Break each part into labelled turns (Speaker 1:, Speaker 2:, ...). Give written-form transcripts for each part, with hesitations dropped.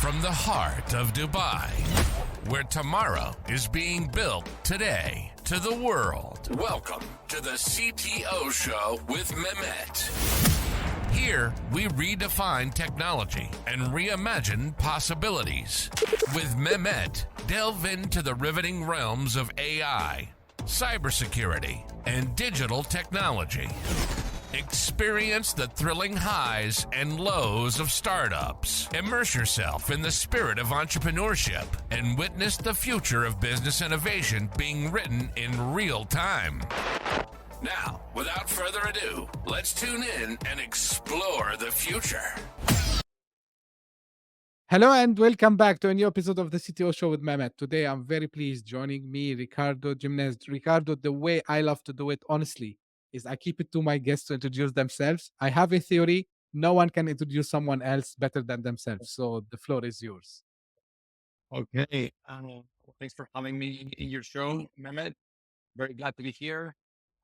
Speaker 1: from the heart of Dubai, where tomorrow is being built today, to the world. Welcome to the CTO Show with Mehmet. Here, we redefine technology and reimagine possibilities. With Mehmet, delve into the riveting realms of AI, cybersecurity, and digital technology. Experience the thrilling highs and lows of startups. Immerse yourself in the spirit of entrepreneurship and witness the future of business innovation being written in real time. Now, without further ado, let's tune in and explore the future.
Speaker 2: Hello and welcome back to a new episode of the CTO Show with Mehmet. Today, I'm very pleased joining me, Ricardo Jimenez. Ricardo, the way I love to do it, honestly, is I keep it to my guests to introduce themselves. I have a theory. No one can introduce someone else better than themselves. So the floor is yours.
Speaker 3: Okay. Thanks for having me in your show, Mehmet. Very glad to be here.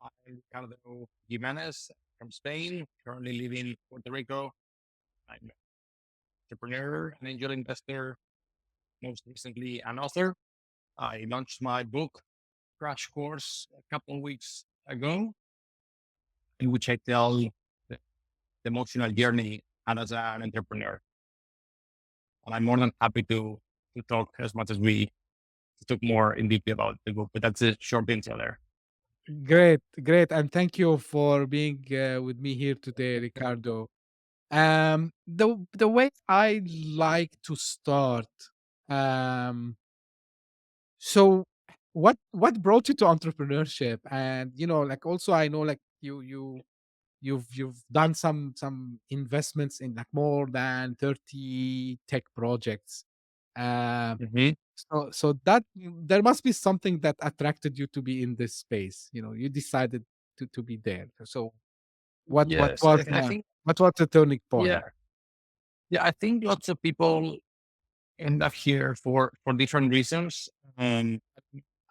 Speaker 3: I'm Ricardo Jimenez from Spain, currently living in Puerto Rico. I'm an entrepreneur, an angel investor, most recently an author. I launched my book, Crash Course, a couple of weeks ago, in which I tell the emotional journey as an entrepreneur. And I'm more than happy to talk as much as we talk more in deeply about the book, but that's a short intro there.
Speaker 2: Great. And thank you for being with me here today, Ricardo. The way I like to start, so what brought you to entrepreneurship? And like also I know like you've done some investments in like more than 30 tech projects. Um,
Speaker 3: Mhm.
Speaker 2: so that there must be something that attracted you to be in this space. You decided to be there. So what
Speaker 3: Yes,
Speaker 2: was
Speaker 3: I think,
Speaker 2: what was the turning
Speaker 3: yeah,
Speaker 2: point?
Speaker 3: yeah. I think lots of people end up here for different reasons. I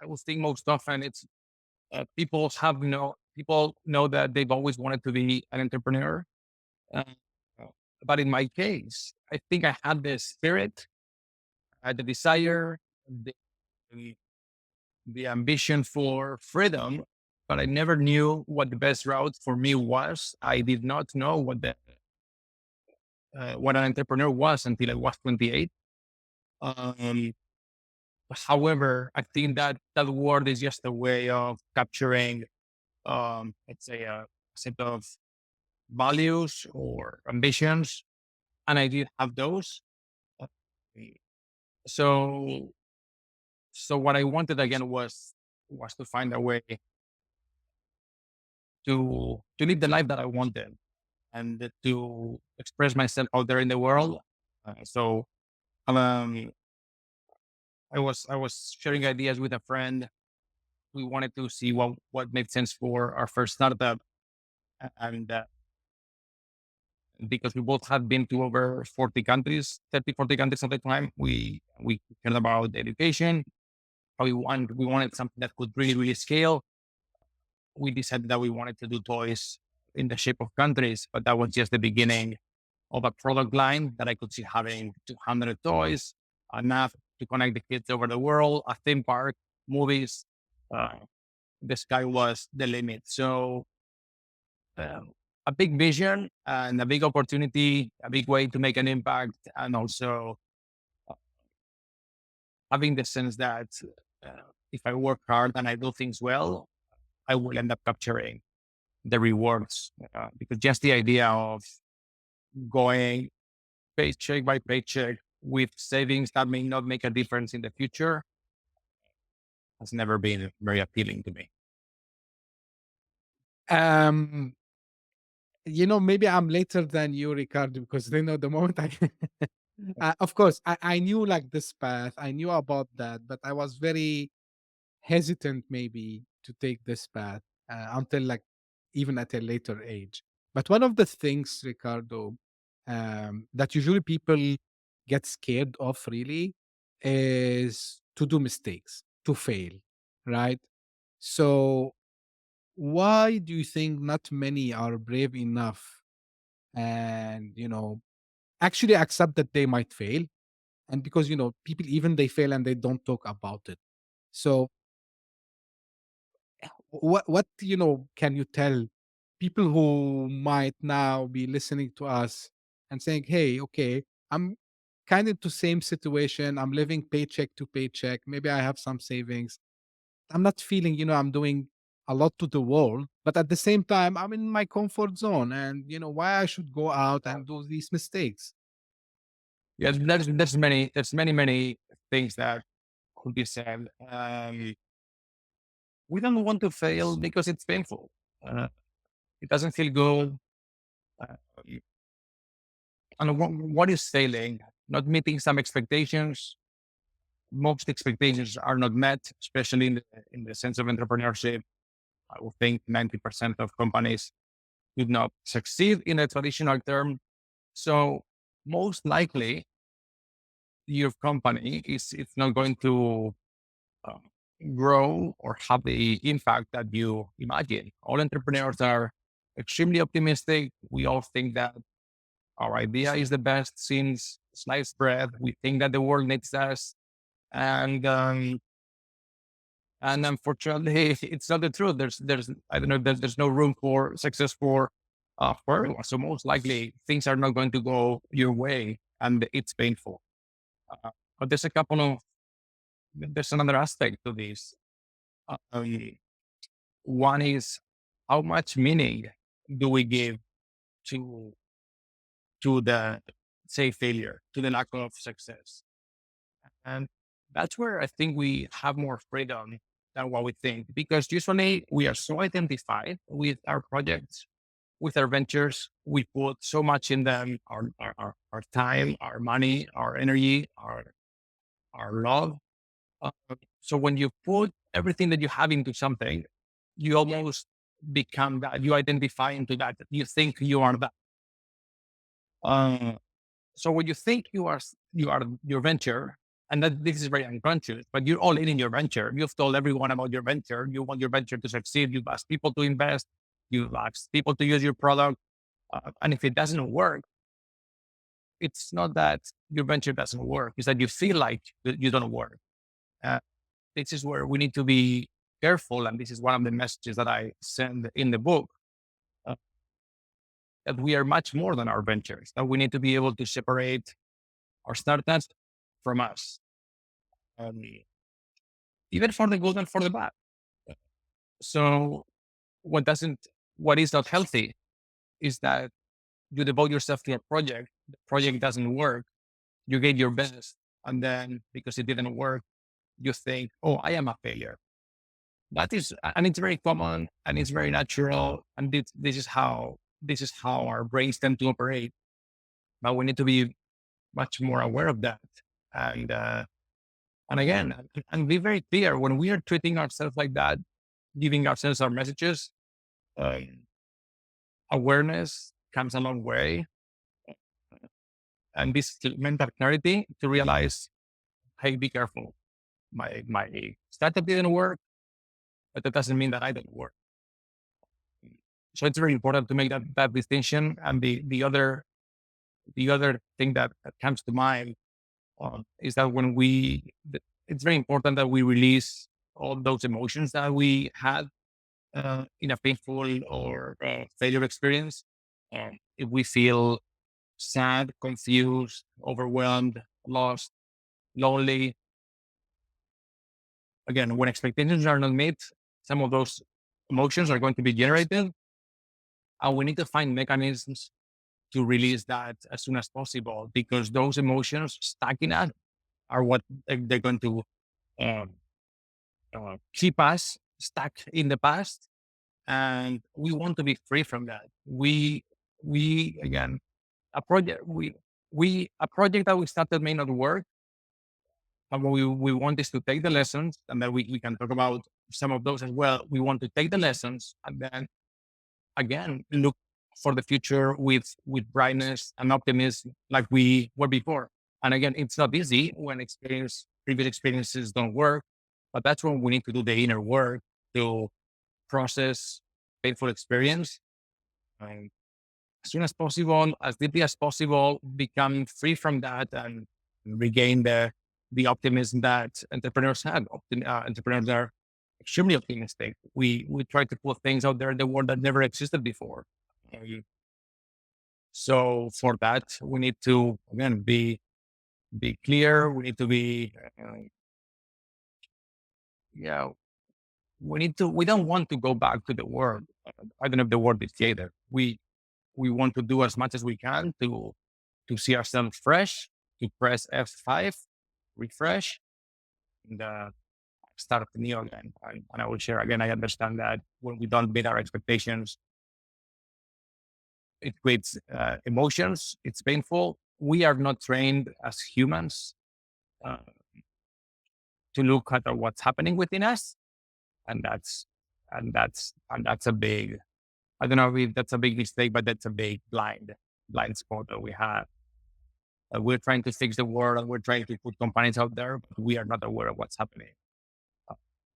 Speaker 3: would think most often it's people know that they've always wanted to be an entrepreneur. Uh, but in my case, I think I had the spirit, the desire, the, the ambition for freedom, but I never knew what the best route for me was. I did not know what an entrepreneur was until I was 28. Um, However, I think that that word is just a way of capturing, let's say, a set of values or ambitions, and I did have those. Uh, So, so what I wanted again was to find a way to live the life that I wanted and to express myself out there in the world. So, um, I was sharing ideas with a friend. We wanted to see what made sense for our first startup, and because we both had been to over 40 countries, 30, 40 countries at the time, we cared about education. How we wanted something that could really scale. We decided that we wanted to do toys in the shape of countries, but that was just the beginning of a product line that I could see having 200 toys, enough to connect the kids over the world, a theme park, movies. Uh, the sky was the limit. So a big vision and a big opportunity, a big way to make an impact, and also uh, having the sense that uh, if I work hard and I do things well, I will end up capturing the rewards. Because just the idea of going paycheck by paycheck with savings that may not make a difference in the future has never been very appealing to me.
Speaker 2: Um, maybe I'm later than you, Ricardo, because the moment I, of course, I knew like this path, I knew about that, but I was very hesitant maybe to take this path until like even at a later age. But one of the things, Ricardo, that usually people get scared of really is to do mistakes, to fail, right? So why do you think not many are brave enough and actually accept that they might fail And because, people, even they fail and they don't talk about it. So what can you tell people who might now be listening to us and saying, hey, okay, I'm kind of the same situation, I'm living paycheck to paycheck, maybe I have some savings, I'm not feeling, I'm doing a lot to the world, but at the same time I'm in my comfort zone, and why I should go out and do these mistakes?
Speaker 3: Yeah, there's many things that could be said. We don't want to fail because it's painful. Uh, it doesn't feel good. Uh, and what is failing? Not meeting some expectations. Most expectations are not met, especially in the sense of entrepreneurship. I would think 90% of companies do not succeed in a traditional term. So most likely your company is it's not going to um, grow or have the impact that you imagine. All entrepreneurs are extremely optimistic. We all think that our idea is the best since sliced bread. We think that the world needs us, and unfortunately, it's not the truth. There's I don't know. There's no room for success for everyone. So most likely things are not going to go your way, and it's painful. Uh, but there's another aspect to this. Um, One is how much meaning do we give to the say failure, to the lack of success, and that's where I think we have more freedom than what we think, because usually we are so identified with our projects, with our ventures. We put so much in them, our time, our money, our energy, our love. Uh, so when you put everything that you have into something, you almost become that. You identify into that. You think you are that. Uh, so when you think you are your venture, and that this is very unconscious, but you're all in your venture. You've told everyone about your venture. You want your venture to succeed. You've asked people to invest. You've asked people to use your product. And if it doesn't work, it's not that your venture doesn't work. It's that you feel like you don't work. Uh, this is where we need to be careful. And this is one of the messages that I send in the book, uh, that we are much more than our ventures, that we need to be able to separate our startups from us, um, even for the good and for the bad. So what doesn't, what is not healthy is that you devote yourself to a project, the project doesn't work, you gave your best, and then because it didn't work, you think, oh, I am a failure. That is, and it's very common and it's very natural. And this is how our brains tend to operate. But we need to be much more aware of that. And, and again, and be very clear when we are treating ourselves like that, giving ourselves our messages, um, awareness comes a long way. And this mental clarity to realize, hey, be careful. My startup didn't work, but that doesn't mean that I didn't work. So it's very important to make that distinction. And the other thing that comes to mind is that it's very important that we release all those emotions that we had in a painful or failure experience. If we feel sad, confused, overwhelmed, lost, lonely, again, when expectations are not met, some of those emotions are going to be generated, and we need to find mechanisms to release that as soon as possible, because those emotions stuck in us are what they're going to um, keep us stuck in the past, and we want to be free from that. We again, a project a project that we started may not work, and what we want is to take the lessons, and then we can talk about some of those as well. We want to take the lessons and then again look for the future with brightness and optimism like we were before. And again, it's not easy when previous experiences don't work, but that's when we need to do the inner work to process painful experience, as soon as possible, as deeply as possible, become free from that, and regain the optimism that entrepreneurs have. Entrepreneurs are extremely optimistic. We try to put things out there in the world that never existed before. So for that, we need to again be clear. We need to be we don't want to go back to the world. I don't know if the word is either. We want to do as much as we can to see ourselves fresh, to press F5, refresh, and start new again. And I will share again. I understand that when we don't meet our expectations, it creates emotions. It's painful. We are not trained as humans uh, to look at what's happening within us, and that's a big. I don't know if that's a big mistake, but that's a big blind spot that we have. We're trying to fix the world and we're trying to put companies out there, but we are not aware of what's happening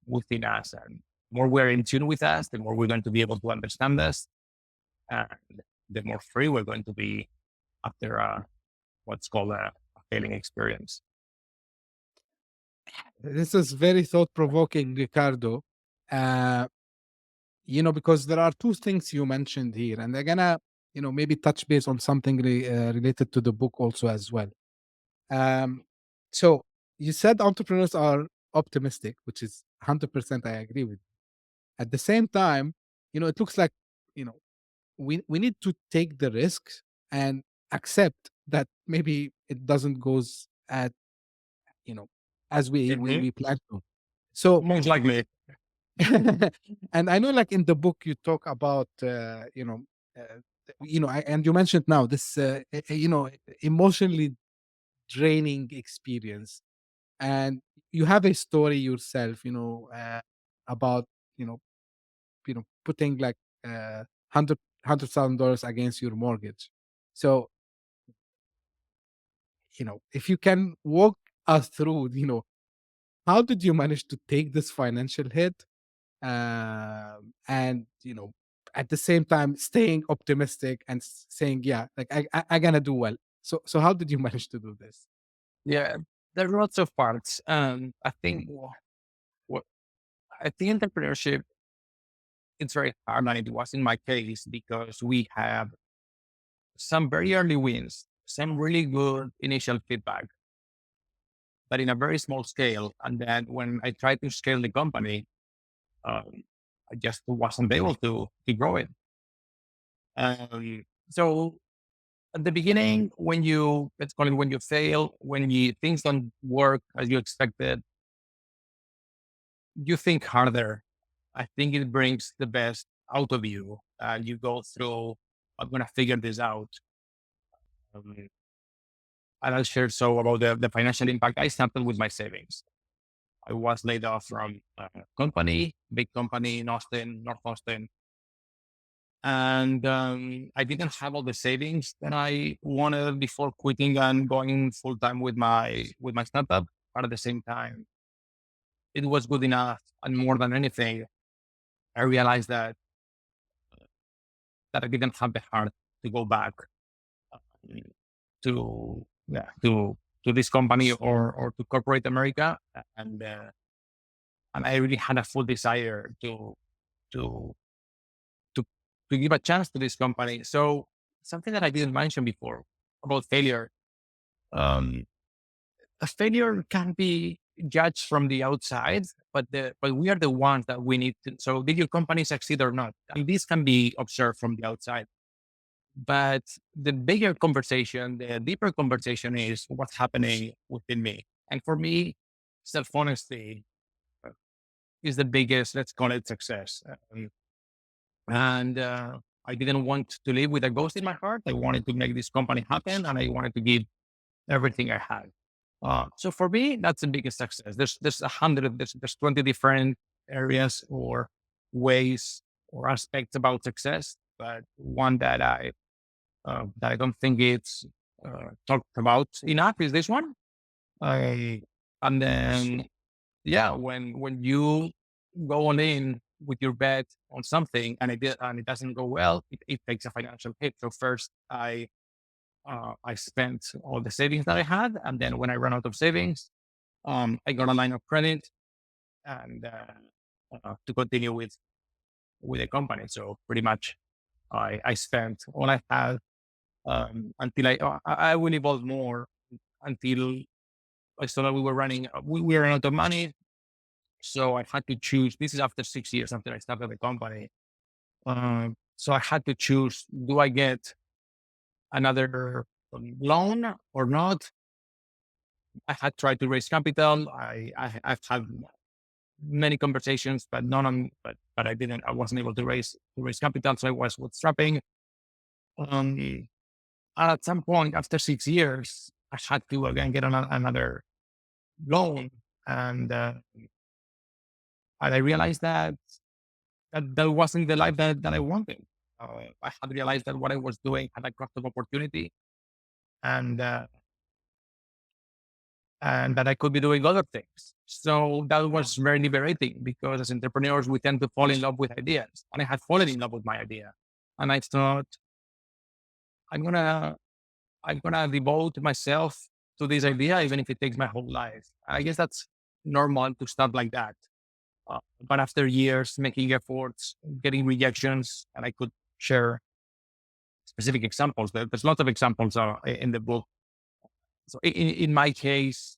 Speaker 3: within us. And the more we're in tune with us, the more we're going to be able to understand this, and the more free we're going to be after what's called a failing experience.
Speaker 2: This is very thought-provoking, Ricardo. Because there are two things you mentioned here, and they're gonna, maybe touch base on something related to the book also as well. So you said entrepreneurs are optimistic, which is 100% I agree with. At the same time, it looks like, you know, we need to take the risks and accept that maybe it doesn't goes at, you know, as we plan to. So
Speaker 3: Most likely.
Speaker 2: and I know, like in the book, you talk about, and you mentioned now this, emotionally draining experience, and you have a story yourself, about, you know, putting like $100,000 against your mortgage. So, if you can walk us through, how did you manage to take this financial hit? And at the same time staying optimistic and saying, yeah, like I gonna do well. So how did you manage to do this?
Speaker 3: Yeah, there are lots of parts. I think what I think entrepreneurship it's very hard, and it was in my case because we have some very early wins, some really good initial feedback, but in a very small scale. And then when I tried to scale the company, I just wasn't able to grow it. So at the beginning, when you let's call it when you fail, when things don't work as you expected, you think harder. I think it brings the best out of you. You go through, I'm going to figure this out. Um, and I'll share so about the financial impact. I started with my savings. I was laid off from a company, big company in Austin, North Austin. And I didn't have all the savings that I wanted before quitting and going full time with my startup. But at the same time, it was good enough. And more than anything, I realized that I didn't have the heart to go back to this company or to corporate America, and I really had a full desire to to give a chance to this company. So something that I didn't mention before about failure. A failure can be judged from the outside, but we are the ones that we need to. So did your company succeed or not? And this can be observed from the outside. But the bigger conversation, the deeper conversation is what's happening within me. And for me, self-honesty is the biggest, let's call it success. And I didn't want to live with a ghost in my heart. I wanted to make this company happen and I wanted to give everything I had. So for me, that's the biggest success. There's 20 different areas or ways or aspects about success, but one that I don't think it's talked about enough is this one. And then, yeah, when you go on in with your bet on something and it doesn't go well, it takes a financial hit. So first, I I spent all the savings that I had. And then when I ran out of savings, I got a line of credit and to continue with the company. So pretty much I spent all I had until I will evolve more until I saw that we were out of money. So I had to choose. This is after 6 years after I started the company. So I had to choose: do I get another loan or not? I had tried to raise capital. I've had many conversations, but none on. But I didn't. I wasn't able to raise capital, so I was bootstrapping. And at some point, after 6 years, I had to again get another loan, and I realized that wasn't the life that I wanted. I had realized that what I was doing had a cost of opportunity, and and that I could be doing other things. So that was very liberating because as entrepreneurs, we tend to fall in love with ideas, and I had fallen in love with my idea, and I thought I'm gonna I'm gonna devote myself to this idea, even if it takes my whole life. I guess that's normal to start like that. But after years making efforts, getting rejections, and I could share specific examples. There's lots of examples in the book. So in my case,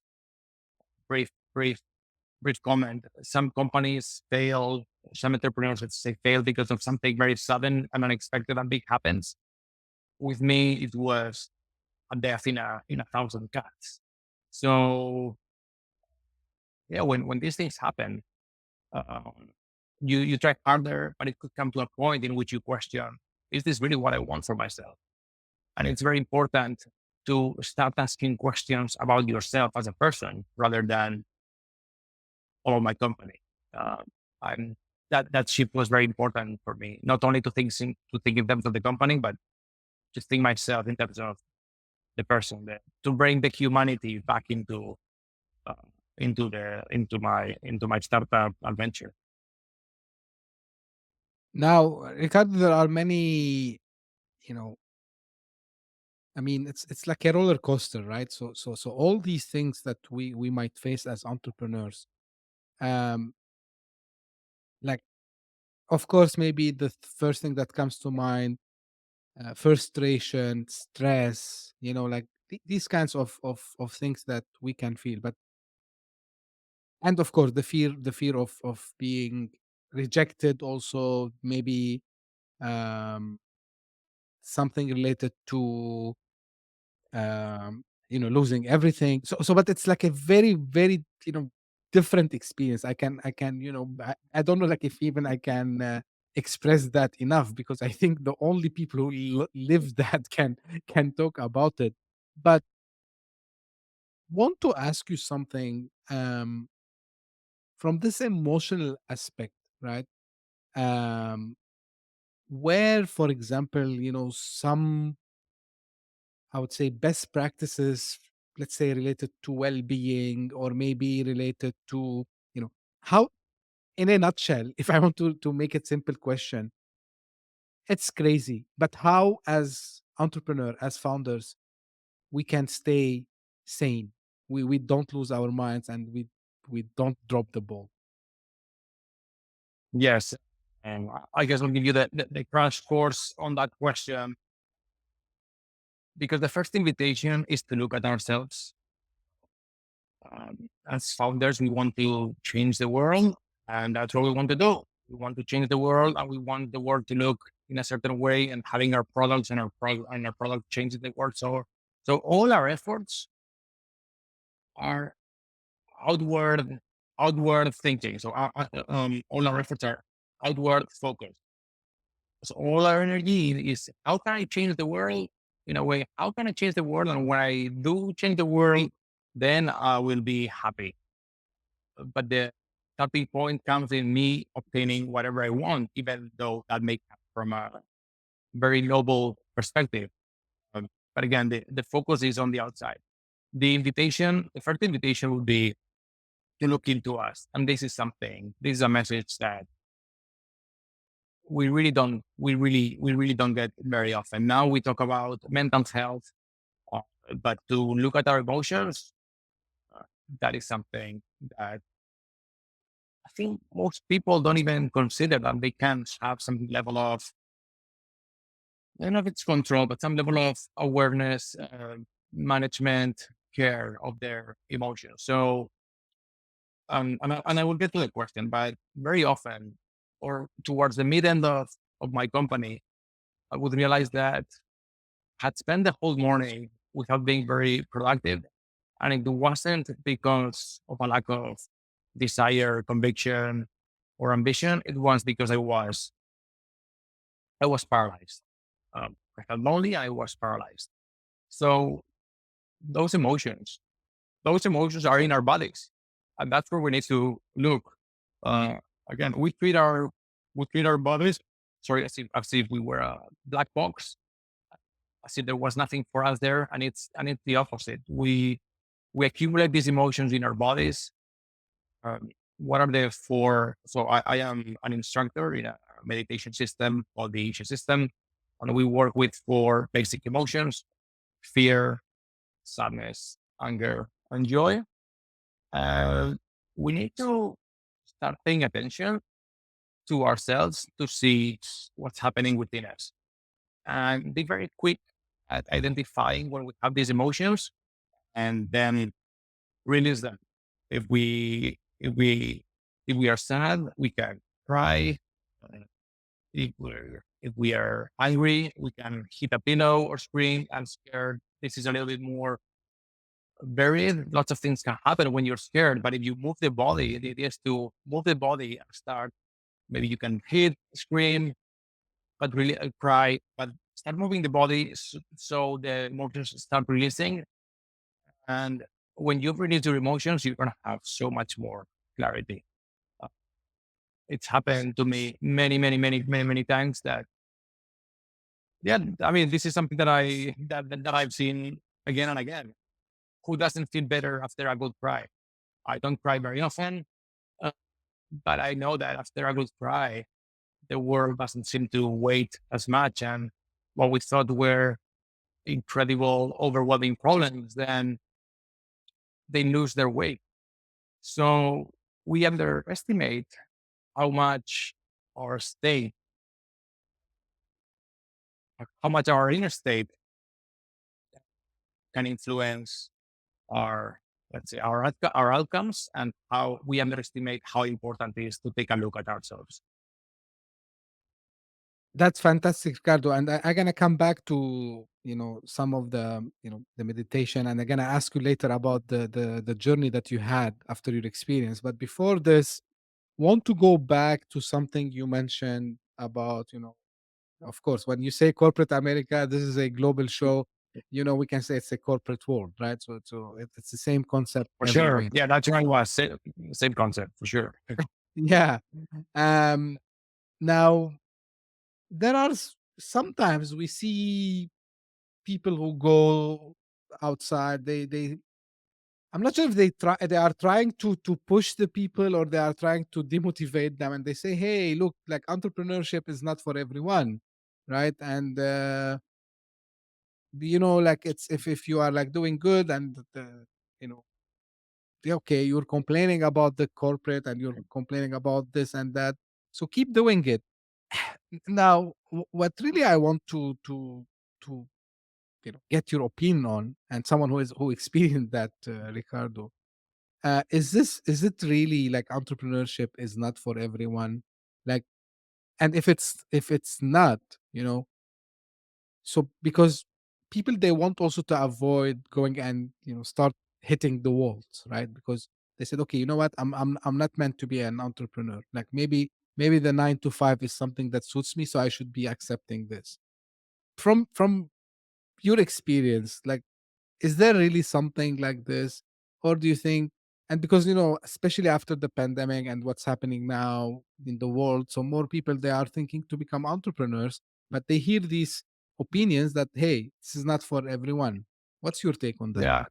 Speaker 3: brief, brief, brief comment. Some companies fail. Some entrepreneurs, let's say, fail because of something very sudden and unexpected and big happens. With me, it was a death in a thousand cuts. So yeah, when these things happen, um, you try harder, but it could come to a point in which you question: is this really what I want for myself? And it's very important to start asking questions about yourself as a person rather than all of my company. Uh, and that shift was very important for me, not only to think in terms of the company, but just think myself in terms of the person, to bring the humanity back uh, into my startup adventure.
Speaker 2: Now, Ricardo, there are many, you know, I mean, it's like a roller coaster, right? So all these things that we might face as entrepreneurs, um, like of course, maybe the first thing that comes to mind, frustration, stress, like these kinds of things that we can feel. But and of course, the fear of being rejected, also maybe um, something related to losing everything. So but it's like a very, very different experience. I can I don't know, like, if even I can express that enough, because I think the only people who live that can talk about it. But want to ask you something from this emotional aspect, right? um where, for example, some, I would say, best practices, let's say, related to well-being, or maybe related to, how, in a nutshell, if I want to make it simple question, it's crazy, but how, as entrepreneur, as founders, we can stay sane. We don't lose our minds, and we don't drop the ball.
Speaker 3: Yes. And I guess I'll give you the crash course on that question, because the first invitation is to look at ourselves. As founders, we want to change the world, and that's what we want to do. We want to change the world, and we want the world to look in a certain way, and having our products and our product changing the world. So all our efforts are outward outward thinking. So all our efforts are outward focused. So all our energy is how can I change the world in a way? How can I change the world? And when I do change the world, then I will be happy. But the starting point comes in me obtaining whatever I want, even though that may come from a very noble perspective. But again, the focus is on the outside. The first invitation would be to look into us. And this is a message that we really don't get very often. Now we talk about mental health, But to look at our emotions, that is something that I think most people don't even consider that they can have some level of, I don't know if it's control, but some level of awareness, management, care of their emotions. So, and I will get to the question, but very often, or towards the mid end of my company, I would realize that I had spent the whole morning without being very productive. And it wasn't because of a lack of desire, conviction, or ambition. It was because I was paralyzed. I felt lonely. I was paralyzed. So those emotions, those emotions are in our bodies, and that's where we need to look. Uh, Again, we treat our bodies. Sorry, as if we were a black box, as if there was nothing for us there, and it's the opposite. We accumulate these emotions in our bodies. What are the four? So I am an instructor in a meditation system called the Asia system, and we work with four basic emotions: fear, sadness, anger, and joy. Uh, we need to start paying attention to ourselves to see what's happening within us and be very quick at identifying when we have these emotions and then release them. If we if we if we are sad, we can cry. Uh, if we are angry, we can hit a pillow or scream. I'm scared. This is a little bit more varied. Lots of things can happen when you're scared, but if you move the body, the idea is to move the body and start. Maybe you can hit, scream, but really cry, but start moving the body so the emotions start releasing. And when you release your emotions, you're gonna have so much more clarity. Uh, It's happened to me many, many, many, many, many times that, yeah, I mean, this is something that I've seen again and again. Who doesn't feel better after a good cry? I don't cry very often, uh, but I know that after a good cry, the world doesn't seem to weight as much. And what we thought were incredible, overwhelming problems, then they lose their weight. So we underestimate how much our state, how much our inner state can influence our, let's say, our outcomes, and how we underestimate how important it is to take a look at ourselves.
Speaker 2: That's fantastic, Ricardo. And I'm gonna come back to some of the the meditation, and I'm gonna ask you later about the journey that you had after your experience. But before this, want to go back to something you mentioned about of course, when you say corporate America, this is a global show. We can say it's a corporate world, right? It's the same concept
Speaker 3: For sure.
Speaker 2: everywhere.
Speaker 3: Yeah, that's right. Was same concept for sure.
Speaker 2: Yeah. Um. Now there are sometimes we see people who go outside. They I'm not sure if they are trying to push the people, or they are trying to demotivate them, and they say, hey, look, like entrepreneurship is not for everyone, right? And like it's if you are like doing good, and you know yeah, okay, you're complaining about the corporate, and you're complaining about this and that, so keep doing it. Now, what really I want to get your opinion on, and someone who experienced that, Ricardo, is it really like entrepreneurship is not for everyone? Like, and if it's not, so because people, they want also to avoid going and start hitting the walls, right? Because they said, okay, you know what, I'm not meant to be an entrepreneur. Like, maybe the 9 to 5 is something that suits me, so I should be accepting this. From your experience, like, is there really something like this? Or do you think, and because especially after the pandemic and what's happening now in the world, so more people, they are thinking to become entrepreneurs, but they hear these opinions that, hey, this is not for everyone. What's your take on that?
Speaker 3: Yeah.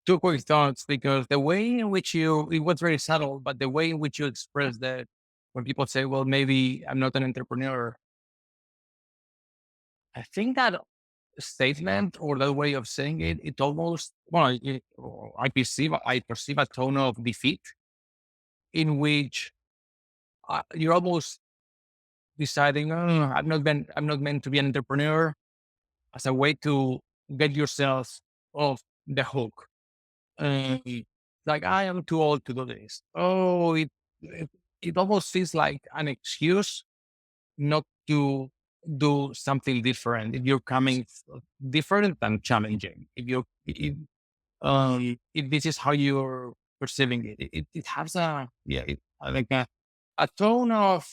Speaker 3: Two quick thoughts, because the way in which it was very subtle, but the way in which you express that, when people say, well, maybe I'm not an entrepreneur, I think that statement or that way of saying it, it almost, I perceive a tone of defeat in which you're almost deciding, oh, I'm not meant to be an entrepreneur, as a way to get yourself off the hook. Like, I am too old to do this. Oh, it, it almost feels like an excuse not to do something different. If you're coming different and challenging, if this is how you're perceiving it, it has like a tone of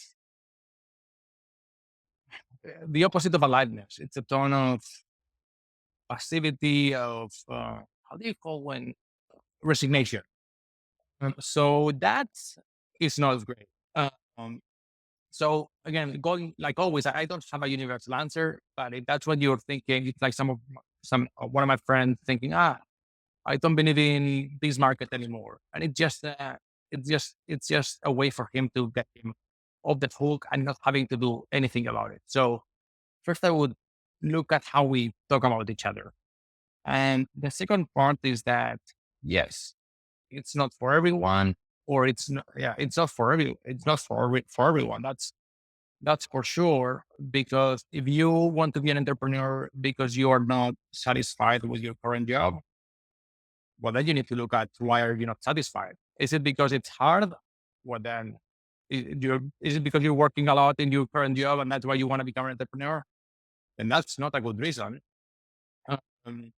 Speaker 3: the opposite of aliveness. It's a tone of passivity, of how do you call when resignation. So that is not great. Um, so again, going like always, I don't have a universal answer, but if that's what you're thinking, it's like one of my friends thinking, I don't believe in this market anymore, and it's just a way for him to get him off the hook and not having to do anything about it. So first, I would look at how we talk about each other, and the second part is that yes, it's not for everyone, or it's not for for everyone. That's for sure. Because if you want to be an entrepreneur because you are not satisfied with your current job, well, then you need to look at why are you not satisfied. Is it because it's hard? Well, then is it because you're working a lot in your current job and that's why you want to become an entrepreneur? And that's not a good reason. Um,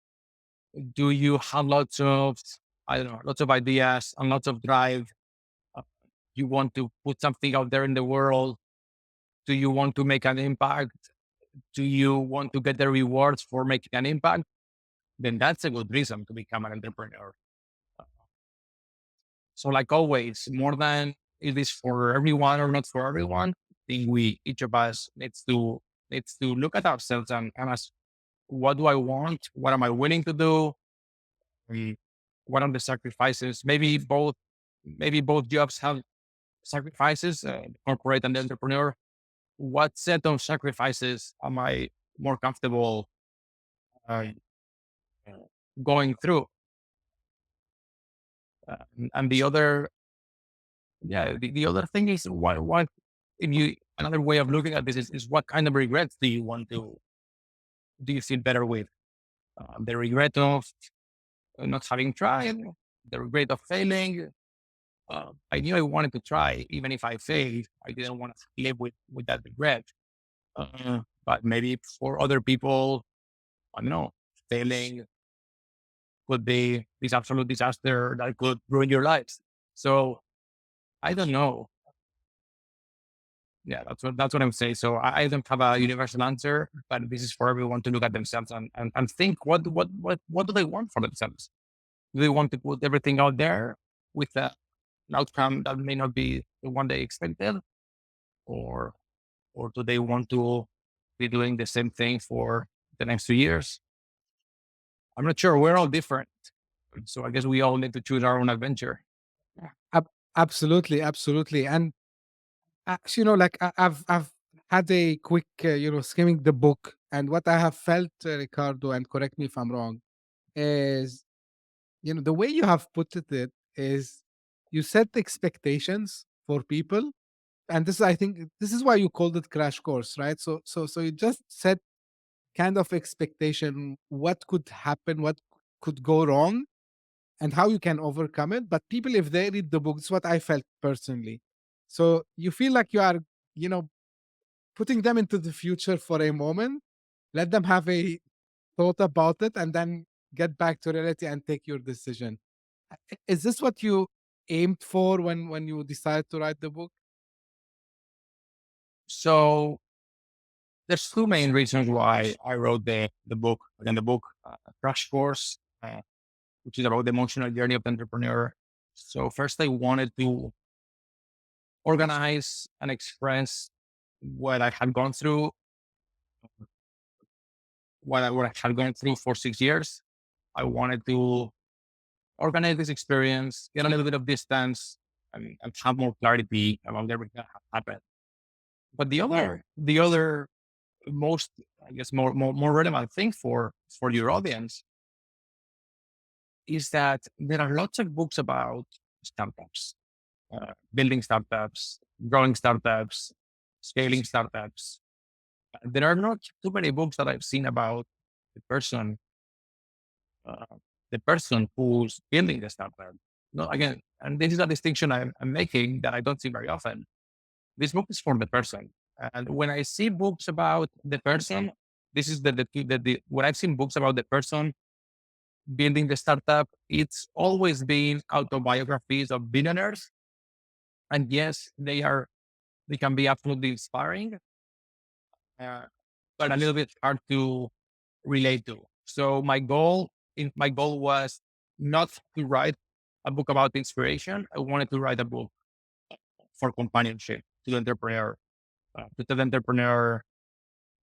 Speaker 3: do you have lots of, I don't know, lots of ideas and lots of drive? Uh, you want to put something out there in the world? Do you want to make an impact? Do you want to get the rewards for making an impact? Then that's a good reason to become an entrepreneur. So like always, more than it is for everyone or not for everyone, I think each of us needs to look at ourselves and ask, what do I want? What am I willing to do? Mm, What are the sacrifices? Maybe both jobs have sacrifices, corporate and entrepreneur. What set of sacrifices am I more comfortable uh, going through? And the other, the other thing is what if you another way of looking at this is what kind of regrets do you feel better with? The regret of not having tried, the regret of failing. I knew I wanted to try, even if I failed. I didn't want to live with that regret. But maybe for other people, I don't know, failing could be this absolute disaster that could ruin your lives. So I don't know. Yeah, that's what I'm saying. So I don't have a universal answer, but this is for everyone to look at themselves and think what do they want for themselves? Do they want to put everything out there with an outcome that may not be the one they expected, or do they want to be doing the same thing for the next 2 years? I'm not sure. We're all different, so I guess we all need to choose our own adventure.
Speaker 2: Ab- Absolutely, absolutely. And like I've had a quick, skimming the book, and what I have felt, Ricardo, and correct me if I'm wrong, is the way you have put it is you set expectations for people, and this I think this is why you called it crash course, right? So you just set kind of expectation, what could happen, what could go wrong, and how you can overcome it. But people, if they read the book, it's what I felt personally. So you feel like you are, you know, putting them into the future for a moment, let them have a thought about it, and then get back to reality and take your decision. Is this what you aimed for when you decided to write the book?
Speaker 3: So there's two main reasons why I wrote the book. Again, the book Crash Course, which is about the emotional journey of the entrepreneur. So first, I wanted to organize and express what I had gone through, what I had gone through for 6 years. I wanted to organize this experience, get a little bit of distance, and have more clarity about everything that had happened. But the other most I guess more relevant thing for your audience is that there are lots of books about startups, building startups, growing startups, scaling startups. There are not too many books that I've seen about the person, uh, the person who's building the startup. No, again, and this is a distinction I'm making that I don't see very often. This book is for the person, and when I see books about the person, this is when I've seen books about the person building the startup, it's always been autobiographies of billionaires. And yes, they can be absolutely inspiring, uh, but a little bit hard to relate to. So my goal was not to write a book about inspiration. I wanted to write a book for companionship to the entrepreneur, to tell the entrepreneur,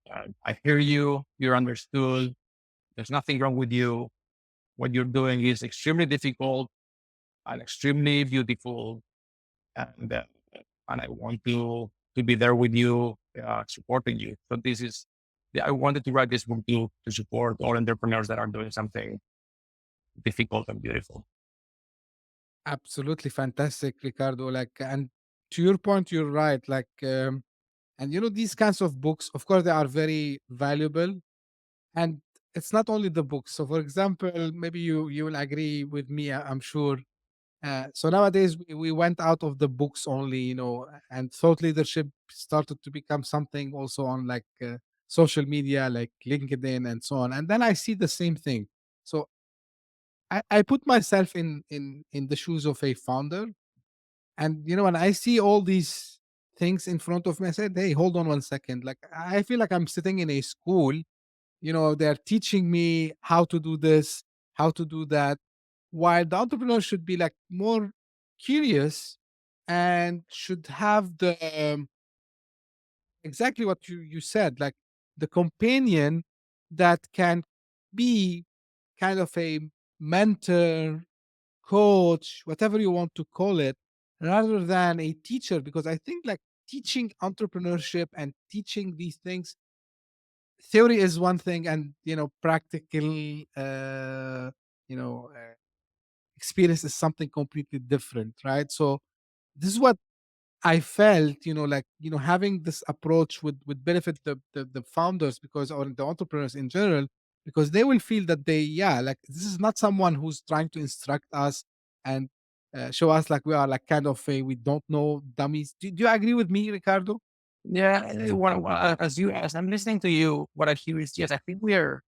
Speaker 3: I hear you, you're understood. There's nothing wrong with you. What you're doing is extremely difficult and extremely beautiful. And, uh, and I want to be there with you, supporting you. So I wanted to write this book to support all entrepreneurs that are doing something difficult and beautiful.
Speaker 2: Absolutely fantastic, Ricardo. Like, and to your point, you're right. Like, and these kinds of books, of course, they are very valuable. And it's not only the books. So, for example, maybe you will agree with me. I'm sure. So nowadays we went out of the books only, and thought leadership started to become something also on like social media, like LinkedIn and so on. And then I see the same thing. So I put myself in the shoes of a founder, and when I see all these things in front of me, I said, "Hey, hold on one second. Like I feel like I'm sitting in a school. They're teaching me how to do this, how to do that, while the entrepreneur should be like more curious and should have the exactly what you said, like the companion that can be kind of a mentor, coach, whatever you want to call it, rather than a teacher. Because I think like teaching entrepreneurship and teaching these things, theory is one thing, and practical you know uh, experience is something completely different, right? So this is what I felt, like having this approach would benefit the founders, because, or the entrepreneurs in general, because they will feel that like this is not someone who's trying to instruct us and show us like we are like kind of a we don't know dummies. Do you agree with me, Ricardo?
Speaker 3: Yeah, as I'm listening to you, what I hear is yes, I think we are.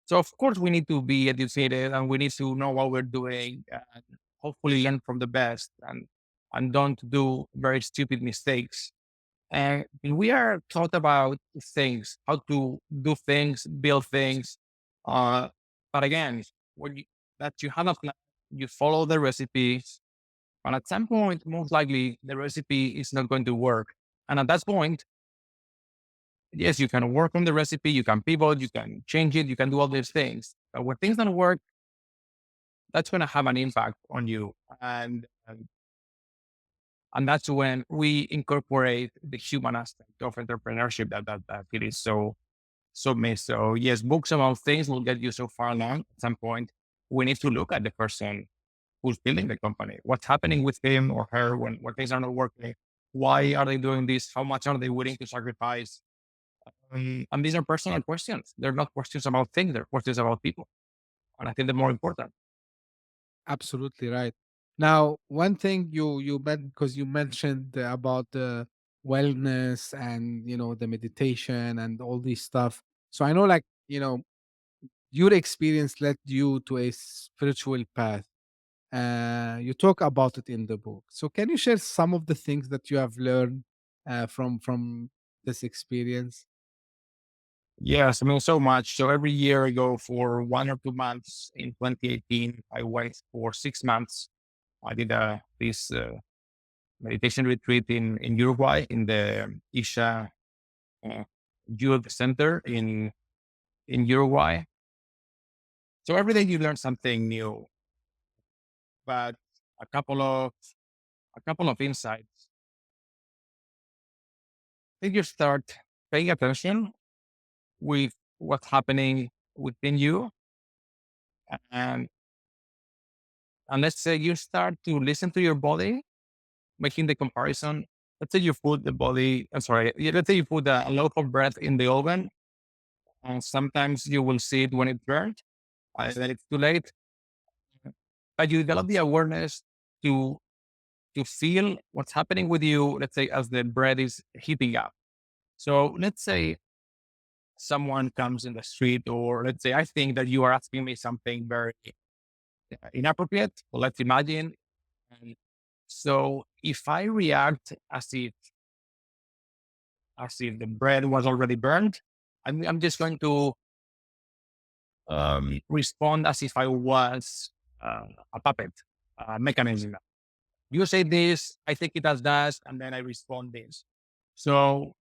Speaker 3: So of course we need to be educated and we need to know what we're doing and hopefully learn from the best and don't do very stupid mistakes. And we are taught about things, how to do things, build things. Uh, but again, when you have a plan, you follow the recipe, and at some point, most likely the recipe is not going to work. And at that point, yes, you can work on the recipe, you can pivot, you can change it, you can do all these things. But when things don't work, that's going to have an impact on you. And that's when we incorporate the human aspect of entrepreneurship that it is so missed. So yes, books about things will get you so far along. At some point, we need to look at the person who's building the company. What's happening with him or her when things are not working? Why are they doing this? How much are they willing to sacrifice? And these are personal questions. They're not questions about things. They're questions about people. And I think they're more important.
Speaker 2: Absolutely right. Now, one thing you meant, because you mentioned about the wellness and the meditation and all this stuff. So I know, like your experience led you to a spiritual path. You talk about it in the book. So can you share some of the things that you have learned from this experience?
Speaker 3: Yes, I mean, so much. So every year I go for 1 or 2 months. In 2018, I went for 6 months. I did this meditation retreat in Uruguay in the Isha uh, Youth Center in Uruguay. So every day you learn something new, but a couple of a couple of insights. I think you start paying attention with what's happening within you. And, and let's say you start to listen to your body, making the comparison. Let's say you put the body, I'm sorry, let's say you put a loaf of bread in the oven, and sometimes you will see it when it's burnt, then it's too late. But you develop the awareness to to feel what's happening with you, let's say, as the bread is heating up. So let's say someone comes in the street, or let's say I think that you are asking me something very inappropriate. Well, let's imagine. And so if I react as if the bread was already burned, I'm just going to respond as if I was a puppet mechanism. You say this, I think it as that, and then I respond this. So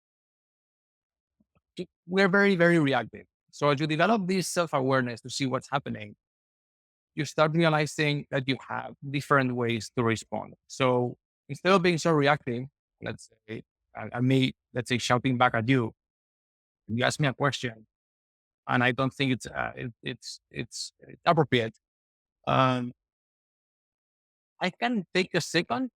Speaker 3: we're very, very reactive. So as you develop this self-awareness to see what's happening, you start realizing that you have different ways to respond. So instead of being so reactive, let's say, me, let's say, shouting back at you, you ask me a question, and I don't think it's appropriate. Um, I can take a second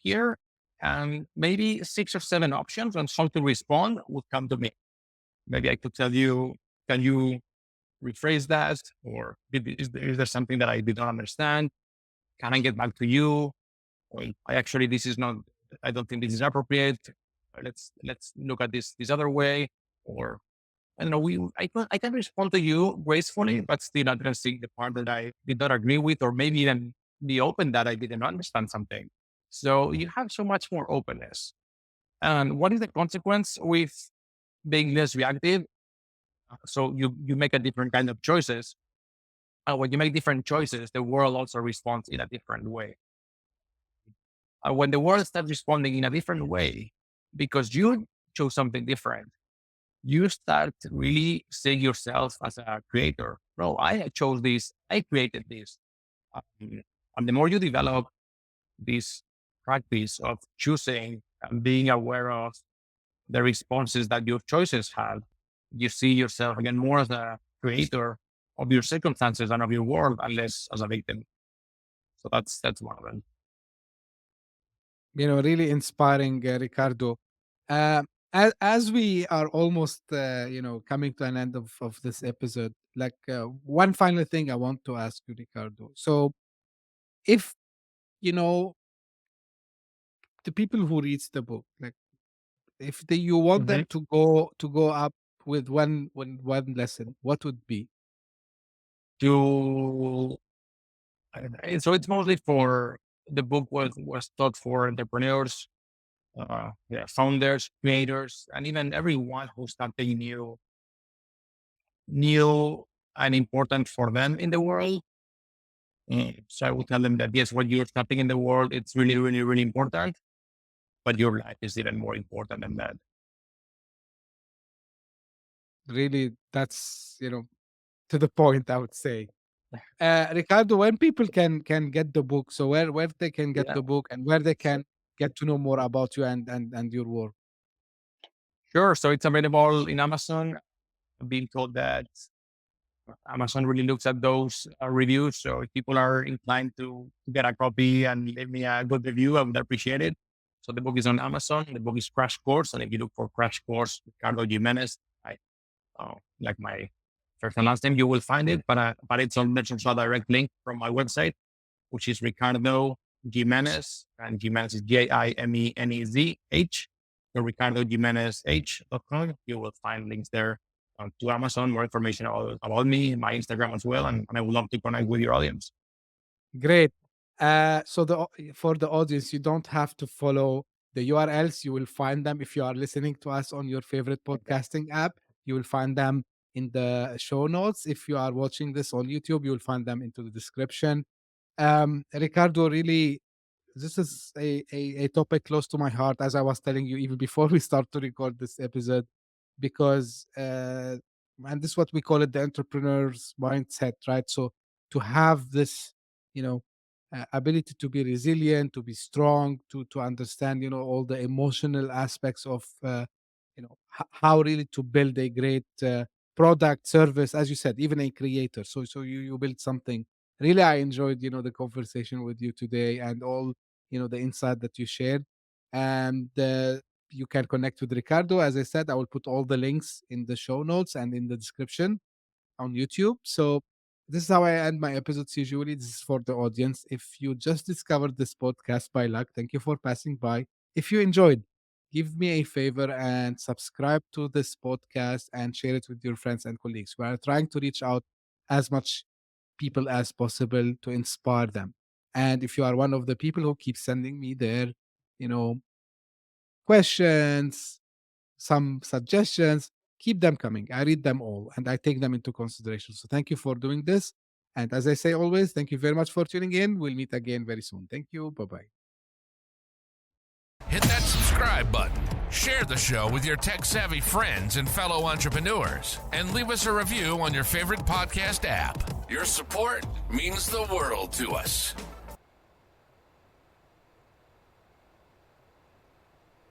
Speaker 3: here, and maybe 6 or 7 options on how to respond would come to me. Maybe I could tell you, can you rephrase that? Or is there something that I did not understand? Can I get back to you? Or I actually, this is not, I don't think this is appropriate. Let's look at this other way. Or I don't know, I can respond to you gracefully, but still addressing the part that I did not agree with, or maybe even be open that I didn't understand something. So you have so much more openness. And what is the consequence with being less reactive? So you make a different kind of choices. And when you make different choices, the world also responds in a different way. When the world starts responding in a different way, because you chose something different, you start really seeing yourself as a creator. Bro, I chose this, I created this. Um, and the more you develop this practice of choosing and being aware of the responses that your choices have, you see yourself again more as a creator of your circumstances and of your world, and less as a victim. So that's one of them.
Speaker 2: Really inspiring, Ricardo. Uh, as we are almost, coming to an end of this episode, like one final thing I want to ask you, Ricardo. So, if you know the people who reads the book, like if you want
Speaker 3: Mhm.
Speaker 2: them to go up with one lesson, what would be?
Speaker 3: To so it's mostly for the book was taught for entrepreneurs, yeah, founders, creators, and even everyone who's something new and important for them in the world. So I would tell them that yes, what you're starting in the world, it's really, really, really important, but your life is even more important than that.
Speaker 2: Really, that's to the point, I would say. Ricardo, when people can get the book, so where they can get
Speaker 3: Yeah,
Speaker 2: the book and where they can get to know more about you and your work.
Speaker 3: sure. So it's available in Amazon. I've been told that Amazon really looks at those reviews. So if people are inclined to get a copy and leave me a good review, I would appreciate it. So the book is on Amazon. The book is Crash Course. And if you look for Crash Course, Ricardo Jimenez, like my first and last name, you will find it. But it's on, there's also a direct link from my website, which is Ricardo Jimenez. And Jimenez is Jimenezh. So Ricardo Jimenez H.com. You will find links there to Amazon, more information about me, my Instagram as well. And I would love to connect with your audience.
Speaker 2: Great. So for the audience, you don't have to follow the URLs. You will find them if you are listening to us on your favorite podcasting app. You will find them in the show notes. If you are watching this on YouTube, you will find them into the description. Ricardo, really, this is a topic close to my heart, as I was telling you even before we start to record this episode, because and this is what we call it, the entrepreneur's mindset, right? So to have this, ability to be resilient, to be strong, to understand, all the emotional aspects of how really to build a great product, service, as you said, even a creator. So you build something. Really, I enjoyed the conversation with you today and all the insight that you shared. And you can connect with Ricardo. As I said, I will put all the links in the show notes and in the description on YouTube. So this is how I end my episodes usually. This is for the audience. If you just discovered this podcast by luck, thank you for passing by. If you enjoyed, give me a favor and subscribe to this podcast and share it with your friends and colleagues. We are trying to reach out as much people as possible to inspire them. And if you are one of the people who keep sending me their, you know, questions, some suggestions, keep them coming. I read them all and I take them into consideration. So thank you for doing this. And as I say always, thank you very much for tuning in. We'll meet again very soon. Thank you. Bye bye.
Speaker 1: Hit that subscribe button, share the show with your tech-savvy friends and fellow entrepreneurs, and leave us a review on your favorite podcast app. Your support means the world to us.